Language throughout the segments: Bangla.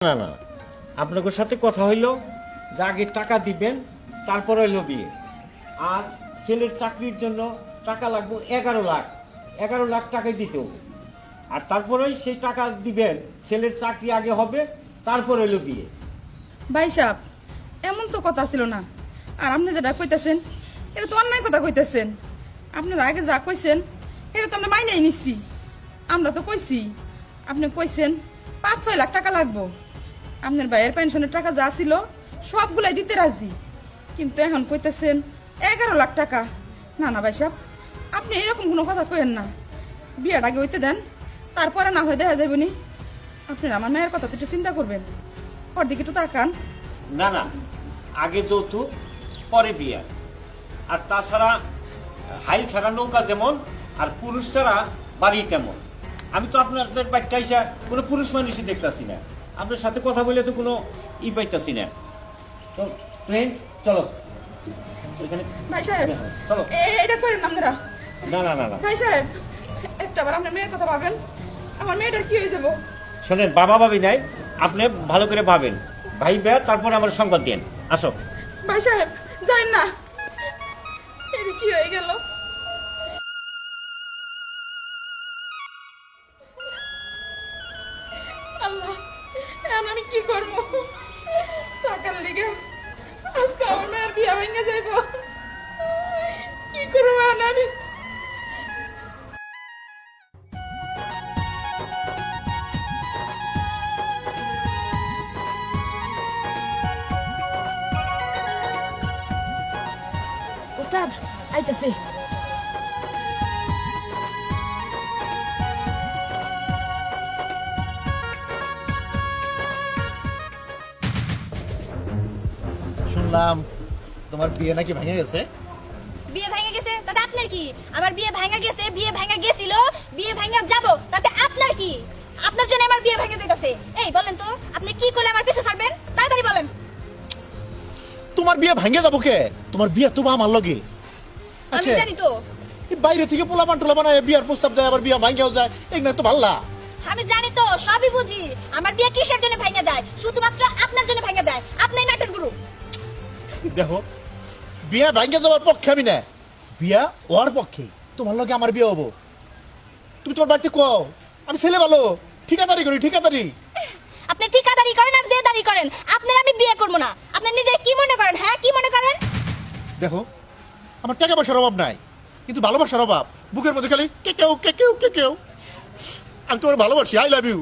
না না, আপনাদের সাথে কথা হইল যে আগে টাকা দিবেন, তারপর হইল বিয়ে। আর ছেলের চাকরির জন্য টাকা লাগবে 11 লাখ। 11 লাখ টাকাই দিতে হবে। আর তারপরেই সেই টাকা দিবেন, ছেলের চাকরি আগে হবে, তারপর হইল বিয়ে। ভাই সাহেব, এমন তো কথা ছিল না। আর আপনি যেটা কইতেছেন এটা তো অন্যায় কথা কইতেছেন। আপনারা আগে যা কইছেন এটা তো আমরা মাইনাই নিচ্ছি। আমরা তো কইছি, আপনি কইছেন 5-6 লাখ টাকা লাগবো। আপনার ভাইয়ের পেনশনের টাকা যা ছিল সবগুলাই দিতে রাজি, কিন্তু এখন কইতেছেন 11 লাখ টাকা। না না ভাই সাহেব, আপনি এরকম কোনো কথা কইেন না। বিয়ের আগে হইতে দেন, তারপরে না হয় দেখা যাবে নি। আপনার আমার মেয়ের কথা তো একটু চিন্তা করবেন, ওর দিকে একটু তাকান। না না, আগে যৌতুক, পরে বিয়ে। আর তাছাড়া হাইল ছাড়া নৌকা যেমন, আর পুরুষ ছাড়া বাড়ি তেমন। আমি তো আপনাদের বাড়িতে আইসা কোনো পুরুষ মানুষই দেখতেছি না। আপনার সাথে কথা বলে তো কোনো পাইতাছি না। তো ট্রেন চলো এখানে। ভাই সাহেব, চলো। এটা করেন আপনারা। না না না না, ভাই সাহেব, একটা বার আপনার মেয়ের কথা ভাবেন। আমার মেয়েটার কি হয়ে যাবো? শোনেন, বাবা ভাবি নাই, আপনি ভালো করে ভাবেন। ভাই বে, তারপরে আমার সংবাদ দেন। আসো। ভাই সাহেব, যাই না। এটা কি হয়ে গেল? আল্লাহ, এখন আমি কি করবো? টাকার লিগে আজকে আমার মেয়ের বিয়ে ভেঙে যাইব। কি করবো এখন আমি? ওস্তাদ আইতাছে। শুনলাম তোমার বিয়ে নাকি ভেঙে গেছে। বিয়ে ভেঙে গেছে তাতে আপনার কি? আমার বিয়ে ভেঙে গেছে, বিয়ে ভেঙে গেছিল, বিয়ে ভেঙে যাব তাতে আপনার কি? আপনার জন্য আমার বিয়ে ভেঙে যাইতাছে। এই বলেন তো, আপনি কি করলে আমার পিছু ছাড়বেন? তাড়াতাড়ি বলেন। তোমার বিয়ে ভেঙে যাবো কে? তোমার বিয়ে তো আমার লগে। আমি জানি তো, এই বাইরে থেকে পোলাপান টোলাপান বিয়ার প্রস্তাব দেয়, আবার বিয়ে ভাঙেও যায়, এগুলো তো ভাল্লা। আমি জানি তো, সবই বুঝি। আমার বিয়ে কিসের জন্য ভেঙে যায়? শুধুমাত্র আপনার জন্য ভেঙে যায়। আপনিই নাটের গুরু। দেখো, বিয়ে ভেঙে যাওয়ার পক্ষে আমি না, বিয়া ওর পক্ষে। তোমার লগে আমার বিয়ে হবো। তুমি তোমার বাড়িতে কও আমি ছেলে ভালো, ঠিকাদারি করি, ঠিকাদারি। আপনি ঠিকাদারি করেন আর জেদারি করেন, আপনার আমি বিয়ে করব না। আপনি নিজে কি মনে করেন? হ্যাঁ, কি মনে করেন? দেখো, আমার টাকা পয়সার অভাব নাই, কিন্তু ভালোবাসার অভাব। বুকের মধ্যে খালি কে কেউ কে কেউ কে কেউ। আমি তোমার ভালোবাসি, আই লাভ ইউ।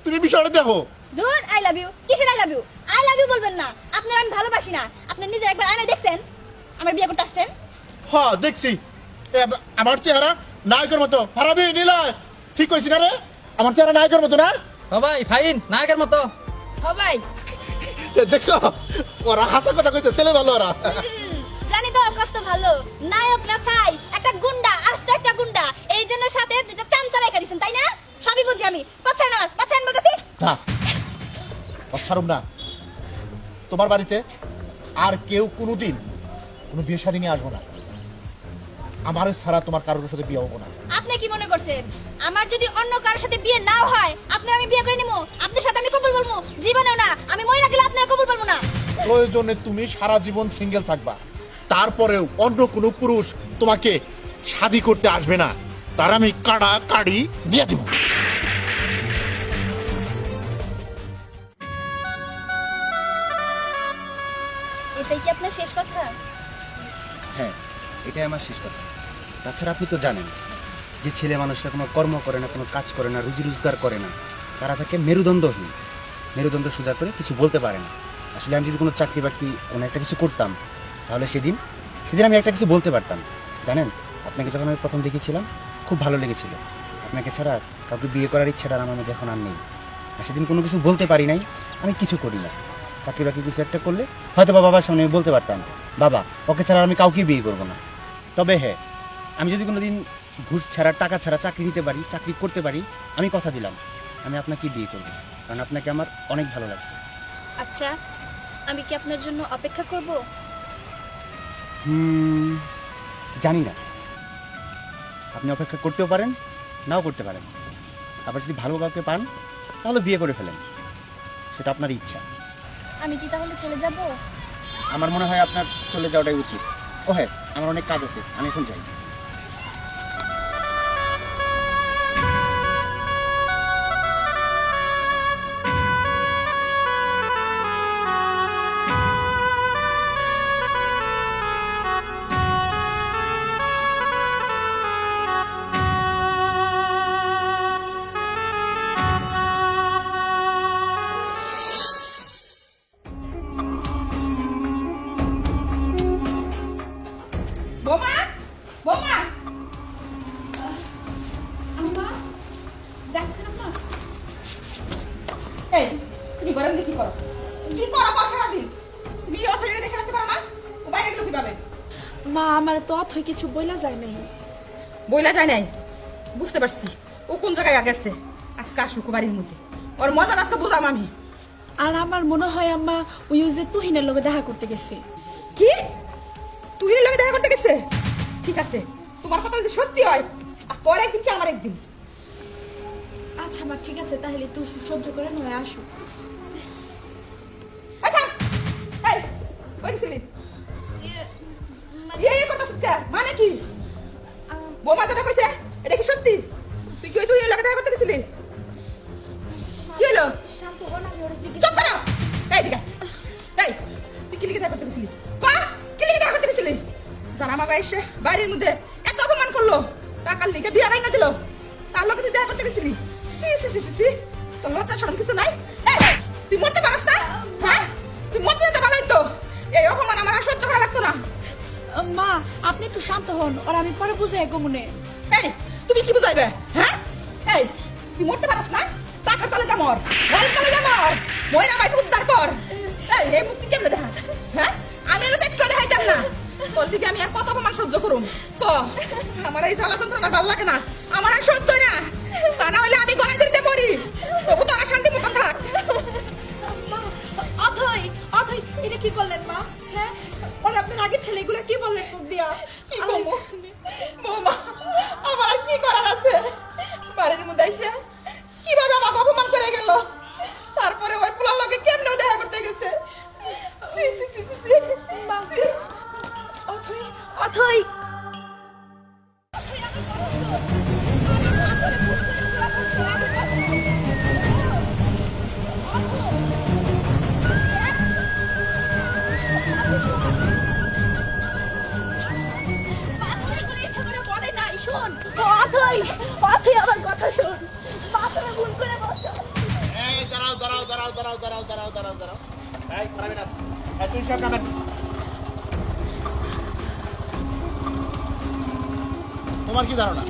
তুমি বিষয়টা দেখো। ধুর, আই লাভ ইউ কিসের? I love you, I love you বলবেন না। আপনার আমি ভালোবাসি না। আপনি নিজে একবার আয়নায় দেখছেন আমার বিয়ে করতে আসছেন? হ্যাঁ দেখছি, আমার চেহারা নায়কের মতো। হারাবি নীলয়, ঠিক কইছি না রে? আমার চেহারা নায়কের মতো না? ভাই ফাইন নায়কের মতো। ভাই দেখছো, ওরা হাসা কথা কইছে, ছেলে ভালো ওরা। জানি তো কত ভালো। নায়ক না চাই, একটা গুন্ডা, আস্ত একটা গুন্ডা। এই জন্য সাথে দুটো চামচা রেখে দিছেন, তাই না? সবই বুঝি আমি। পাচ্ছেন না, পাচ্ছেন বলতেছি। না, ছাড়ুম না। তোমার বাড়িতে আর কেউ কোনোদিন কোনো বিয়ে শাদী নিয়ে আসবো না। আমার ছাড়া তোমার কারোর সাথে বিয়ে হবো না। আপনি কি মনে করছেন আমার যদি অন্য কারোর সাথে বিয়ে নাও হয় আপনার আমি বিয়ে করে নিবো? আপনার সাথে আমি কবুল বলবো? জীবনেও না। আমি মরে গেলে আপনার কবুল বলবো না। প্রয়োজনে তুমি সারা জীবন সিঙ্গেল থাকবা, তারপরেও অন্য কোনো পুরুষ তোমাকে শাদী করতে আসবে না। তার আমি কাড়া কাড়ি দিয়ে দিব। এটাই কি আপনার শেষ কথা? হ্যাঁ, এটাই আমার শেষ কথা। তাছাড়া আপনি তো জানেন যে ছেলে মানুষরা কোনো কর্ম করে না, কোনো কাজ করে না, রুজি রোজগার করে না, তারা থাকে মেরুদণ্ডহীন। মেরুদণ্ড সোজা করে কিছু বলতে পারে না। আসলে আমি যদি কোনো চাকরি বাকরি কোনো একটা কিছু করতাম, তাহলে সেদিন আমি একটা কিছু বলতে পারতাম। জানেন, আপনাকে যখন আমি প্রথম দেখেছিলাম খুব ভালো লেগেছিল। আপনাকে ছাড়া কাউকে বিয়ে করার ইচ্ছাটা আমার মধ্যে এখন আর নেই। আর সেদিন কোনো কিছু বলতে পারি নাই, আমি কিছু করি না। চাকরি বাকরি কিছু একটা করলে হয়তো বাবার সামনে আমি বলতে পারতাম, বাবা ওকে ছাড়া আমি কাউকেই বিয়ে করবো না। তবে হ্যাঁ, আমি যদি কোনো দিন ঘুষ ছাড়া, টাকা ছাড়া চাকরি নিতে পারি, চাকরি করতে পারি, আমি কথা দিলাম আমি আপনাকেই বিয়ে করবো। কারণ আপনাকে আমার অনেক ভালো লাগছে। আচ্ছা, আমি কি আপনার জন্য অপেক্ষা করব? জানি না, আপনি অপেক্ষা করতেও পারেন, নাও করতে পারেন। আবার যদি ভালো কাউকে পান তাহলে বিয়ে করে ফেলেন। সেটা আপনার ইচ্ছা। আমি কি তাহলে চলে যাব? আমার মনে হয় আপনার চলে যাওয়াটাই উচিত। ও হ্যাঁ, আমার অনেক কাজ আছে, আমি এখন যাই। বোমা বোমা আম্মা ডাকছেন আম্মা? এই তুমি ঘরের মধ্যে কি করো? কি করো কর সারাদিন? তুমি অথরিটি দেখে রাখতে পারো না? ও বাইরে গেলো কিভাবে? মা আমার তো অথই কিছু বইলা যায় নাই। বইলা যায় নাই, বুঝতে পারছি। ও কোন জায়গায় গেছে, আজকে আসুক বাড়ির মধ্যে, ওর মজার আজকে বুঝাম আমি। আর আমার মনে হয় আম্মা ওই যে তুহিনের লগে দেখা করতে গেছে। কি তুই লাগে দেখা করতে গেছে? ঠিক আছে, তোমার কথা যদি সত্যি হয় আজকে ওর একদিন কি আমার একদিন। আচ্ছা মা ঠিক আছে, তাহলে একটু সহ্য করে নয় আসুক। আচ্ছা এই কই গেছিলি? এই কথা সত্যি মানে কি? বোমা যেটা কইছে এটা কি সত্যি? তুই কি তুই লাগে দেখা করতে গেছিলি? কি হলো? শান্ত হন, আমি ওর দিকে চুপ করো। এই দিকে এই তুই কি লিখে দেখা করতে গেছিলি? কা কি লিখে দেখা করতে গেছিলি? জানা মা এসে বাড়ির মধ্যে এত অপমান করলো, টাকার লিখে বিয়া ভাঙা দিল, তার লোকে তুই দেখা করতে গেছিলি? সি সি সি সি তোর লজ্জা শরম কিছু নাই? এই তুই মরতে পারস না? হ্যাঁ তুই মরতে যেতে ভালোই তো, এই অপমান আমার আর সহ্য করা লাগতো না। মা আপনি একটু শান্ত হন, আর আমি পরে বুঝে গোমনে। এই তুমি কি বুঝাইবে? হ্যাঁ এই তুই মরতে পারস না? টাকার তলে যা মর, গাড়ির তলে যা মর, ময়না মাইকে উদ্ধার কর। এই মুক্তি কেমনে দেখাস? হ্যাঁ আমি এর তো একটু দেখাইতাম না, তোর দিকে আমি আর কত অপমান সহ্য করুম ক? আমার এই জ্বালা যন্ত্রণা ভালো লাগে না, আমার আর সহ্য না। তা না হলে আমি গলায় ধরতে মরি, তবু তোরা শান্তি মতন থাক। অথই অথই এটা কি করলেন মা? হ্যাঁ ওর আপনার আগের ঠেলেগুলো কি বললেন মুখ দিয়া? কি করবো বৌমা, আমার আর কি করার আছে? বাড়ির মধ্যে এসে কিভাবে আমাকে অপমান করে গেল, তারপরে ওই পোলার লোকে কেমনে দেখা করতে গেছে। সি সি সি সি সি মা, অথই অথই শোন অথই অথই আমার কথা শোন, বাথরুমে ভুল করে বসো। এই দাঁড়াও দাঁড়াও দাঁড়াও দাঁড়াও দাঁড়াও দাঁড়াও দাঁড়াও দাঁড়াও এই পারবে না। এই তুই সব নামেন। তোমার কি ধারণা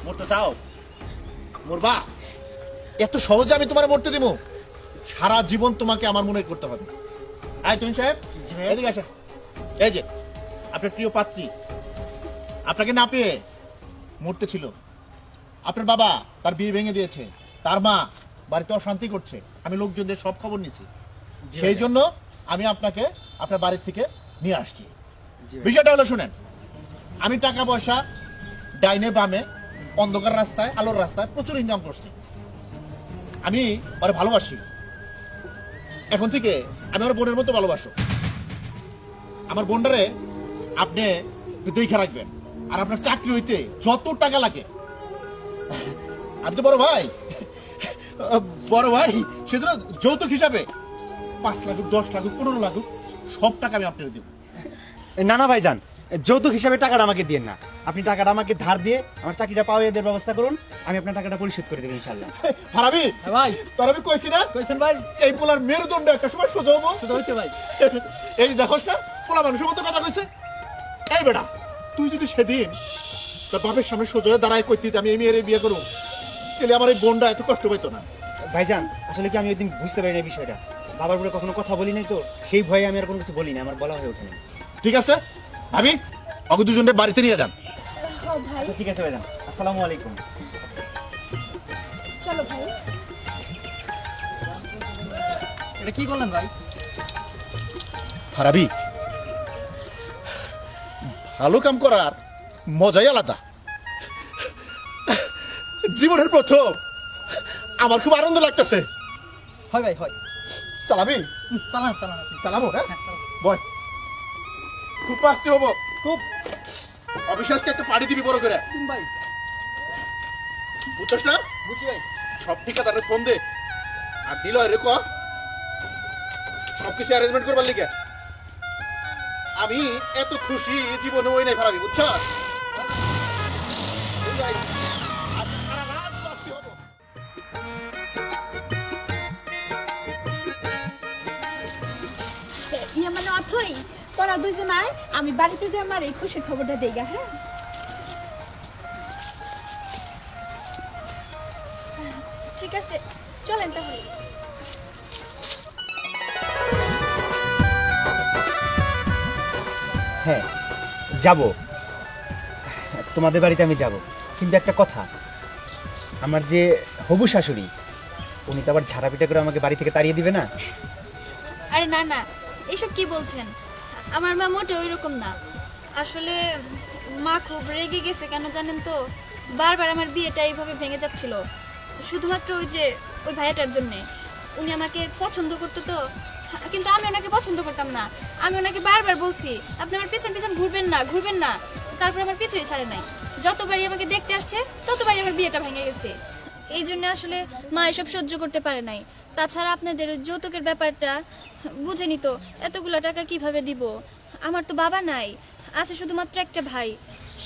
মরতে চাও? মরবা? এত সহজে আমি তোমার মরতে দিব? সারা জীবন তোমাকে আমার মনে করতে হবে। এই তুই সাহেব এদিকে আসেন। এই যে আপনার প্রিয় পাত্রী আপনাকে না পেয়ে মরতে ছিল। আপনার বাবা তার বিয়ে ভেঙে দিয়েছে, তার মা বাড়িতে অশান্তি করছে, আমি লোকজনদের সব খবর নিছি। সেই জন্য আমি আপনাকে আপনার বাড়ি থেকে নিয়ে আসছি। বিষয়টা হলো শুনেন, আমি টাকা পয়সা ডাইনে বামে অন্ধকার রাস্তায় আলোর রাস্তায় প্রচুর ইনকাম করছি। আমি ওরে ভালোবাসি, এখন থেকে আমি আমার বোনের মতো ভালোবাসো। আমার বোনটারে আপনি দেখে রাখবেন, আর আপনার চাকরি হইতে যত টাকা লাগে, আমি তো বড় ভাই সেজন্য যৌতুক হিসাবে 5 লাখ 10 লাখ 15 লাখ সব টাকা আমি আপনাকে দেব। না না ভাইজান, যৌতুক হিসাবে টাকাটা আমাকে দিয়েন না। আপনি টাকাটা আমাকে ধার দিয়ে আমার চাকরিটা পাওয়ার ব্যবস্থা করুন, আমি আপনার টাকাটা পরিশোধ করে দেবো ইনশাল্লাহ। হারাবি ভাই তোর আমি কইছি না, কইছেন ভাই, এই পোলার মেরুদণ্ড একটা সময় সোজা হবো। শুধু হইতে ভাই। এই দেখোস না পোলা মানুষের মতো কথা কইছে। এই বেটা তুই যদি সেদিন তোর বাপের সামনে সোজা হয়ে দাঁড়ায় কইতি আমি এই মেয়ের বিয়ে করবো, তাহলে আমার এই বোনটা এত কষ্ট পাইতো না। ভাইজান আসলে কি আমি ওই দিন বুঝতে পারি না বিষয়টা, বাবার উপরে কখনো কথা বলি নাই তো, সেই ভয়ে আমি আর কোনো কিছু বলি না, আমার বলা হয়ে ওঠেনি। ঠিক আছে ভাবি, অগ দুজনের বাড়িতে নিয়ে যান। আচ্ছা ঠিক আছে ভাইজান, আসসালামু আলাইকুম। চলো ভাই। এটা কি করলেন ভাই? হারাবি ভালো কাম করার মজাই আলাদা। জীবনের প্রথম আমার খুব আনন্দ লাগতেছে। হয় ভাই হয়। চালাবি? চালান চালান আপনি। চালাবো, হ্যাঁ? হ্যাঁ, চালান। বয়। খুব আসতে হবো, খুব। অবিশ্বাসকে একটা পাড়ি দিবি বড় করে। ভাই বুঝছস না? বুঝি ভাই। সব ঠিকাদারের ফোন দে। আর দিল রে ক সবকিছু অ্যারেঞ্জমেন্ট করবার লিগে। আমি এত খুশি জীবনে ওই নাই ফেলাবি, বুঝছ? ইয়ে মানে অথই, তোরা দুজন আয়, আমি বাড়িতে যে আমার এই খুশির খবরটা দেইগা। হ্যাঁ ঠিক আছে, চলেন তাহলে। হ্যাঁ যাব, তোমাদের বাড়িতে আমি যাব, কিন্তু একটা কথা, আমার যে হবু শাশুড়ি উনি তো আবার ঝাড়াপিটা করে আমাকে বাড়ি থেকে তাড়িয়ে দিবে না? আরে না না, এসব কি বলছেন? আমার মা মোটে ওই রকম না। আসলে মা খুব রেগে গেছে কেন জানেন তো? বারবার আমার বিয়েটা এইভাবে ভেঙে যাচ্ছিল, শুধুমাত্র ওই যে ওই ভাইয়াটার জন্যে। উনি আমাকে পছন্দ করতো তো, কিন্তু আমি ওনাকে পছন্দ করতাম না। আমি ওনাকে বারবার বলছি আপনি আমার পেছন পেছন ঘুরবেন না, ঘুরবেন না। তারপর আমার পিছুই ছাড়ে নাই। যতবারই আমাকে দেখতে আসছে ততবারই আমার বিয়েটা ভেঙে গেছে। এই জন্য আসলে মা এসব সহ্য করতে পারে নাই। তাছাড়া আপনাদের ওই যৌতুকের ব্যাপারটা বুঝেনি তো, এতগুলো টাকা কিভাবে দিব? আমার তো বাবা নাই, আছে শুধুমাত্র একটা ভাই,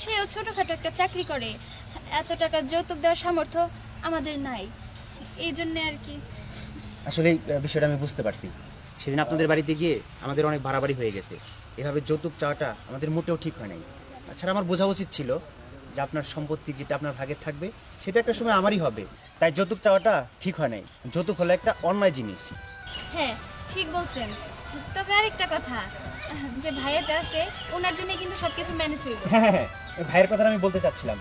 সেও ছোটোখাটো একটা চাকরি করে। এত টাকা যৌতুক দেওয়ার সামর্থ্য আমাদের নাই, এই জন্যে আর কি। আসলে এই বিষয়টা আমি বুঝতে পারছি। সেদিন আপনাদের বাড়িতে গিয়ে আমাদের অনেক বাড়াবাড়ি হয়ে গেছে। এভাবে যৌতুক চাওয়াটা আমাদের মোটেও ঠিক হয় নাই। তাছাড়া আমার বোঝা উচিত ছিল যে আপনার সম্পত্তি যেটা আপনার ভাগে থাকবে সেটা একটা সময় আমারই হবে। তাই যৌতুক চাওয়াটা ঠিক হয় নাই। যৌতুক হলো একটা অন্যায় জিনিস। হ্যাঁ ঠিক বলছেন, তবে আরেকটা কথা, যে ভাইয়াটা আছে ওনার জন্য কিন্তু সব কিছু ম্যানেজ হইব। হ্যাঁ হ্যাঁ, ওই ভাইয়ের কথাটা আমি বলতে চাচ্ছিলাম।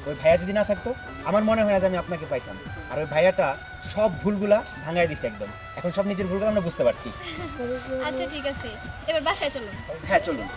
ওই ভাইয়া যদি না থাকতো আমার মনে হয় আজ আমি আপনাকে পাইতাম। আর ওই ভাইয়াটা সব ভুলগুলা ভাঙায় দিচ্ছে একদম। এখন সব নিজের ভুলগুলো আমরা বুঝতে পারছি। আচ্ছা ঠিক আছে, এবার বাসায় চলুন। হ্যাঁ চলুন।